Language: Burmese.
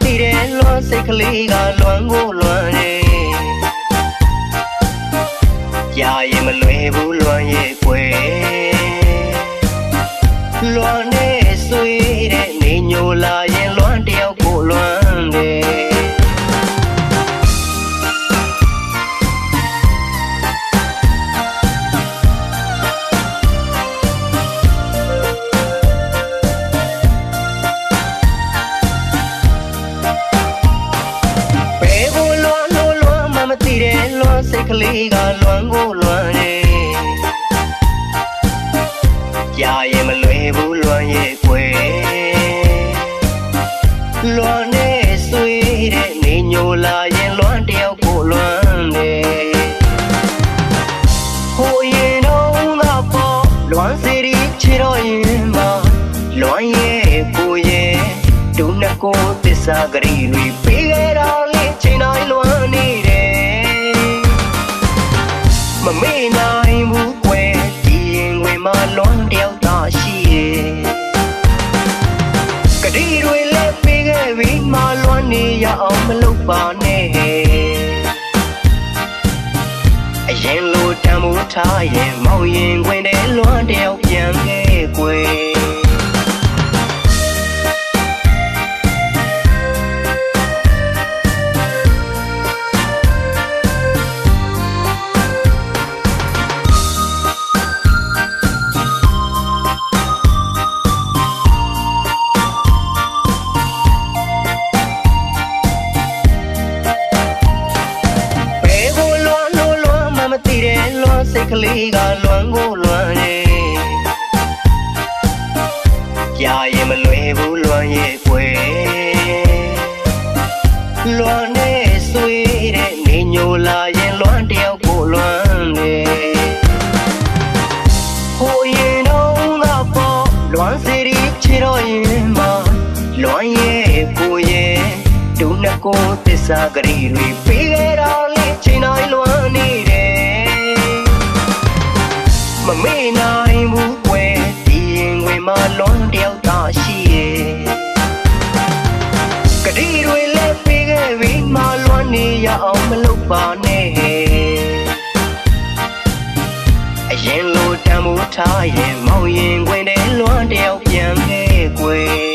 သိတယ်လွမ်းစိတ်ကလေးကလွမ်းကိုလွမ်းနေကြာရင်မလွယ်ဘူးလွမ်းရဲ့ကွယ်လွမ်းနေဆွေးတဲ့နေညိုလာရင်လွမ်းတယောက်ကိုလွမ်းတယ်သိတယ်လွမ်းစိတ်ကလေးကလွမ်းကိုလွမ်းနေကြာရင်မလွယ်ဘူးလွမ်းရဲ့ကွယ်လွမ်းနေဆွေးတဲ့နေညိုလာရင်လွမ်းတယောက်ကိုလွမ်းတယ်ဟိုရင်တော့ငါပေါ်လွမ်းစီရီချီတော့ရင်မလွမ်းရဲ့ကိုရဲ့ဒုနှစ်ကိုသစ္စာဂရီတွေပေးခဲ့တော့လေချိန်တိုင်းလွမ်းနေမမေ့နိုင်ဘူးကွယ်ဒီရင်ဝင်မလွမ်းတယောက်သာရှိရဲ့ကတိတွေလည်းပေးခဲ့ပြီးမလွမ်းနေရအောင်မလုပ်ပါနဲ့အရင်လိုတမ်းမှုထားရင်မောင်ရင်ခွင်တဲ့လွမ်းတယောက်ပြန်ခဲ့ကွယ်စိတ်ကလေးကလွမ်းကိုလွမ်းနေကြာရင်မလွယ်ဘူးလွမ်းရဲ့ကွယ်လွမ်းနေဆွေးတဲ့နေညိုလာရင်လွမ်းတယောက်ကိုလွမ်းနေဟိုရင်တော့ငါပေါ်လွမ်းစီရီချီတော့ရင်မလွမ်းရဲ့ကိုရဲ့ဒုနှစ်ကိုသစ္စာဂရီတွေပေးခဲ့တော့လေချိန်တိုင်းလွမ်းနေမမေ့နိုင်ဘူးကွယ်ဒီရင်ဝင်မလွမ်းတယောက်သာရှိရဲ့ကတိတွေလည်းပေးခဲ့ပြီးမလွမ်းနေရအောင်မလုပ်ပါနဲ့အရင်လိုတမ်းမှုထားရင်မောင်ရင်ခွင်တဲ့လွမ်းတယောက်ပြန်ခဲ့ကွယ်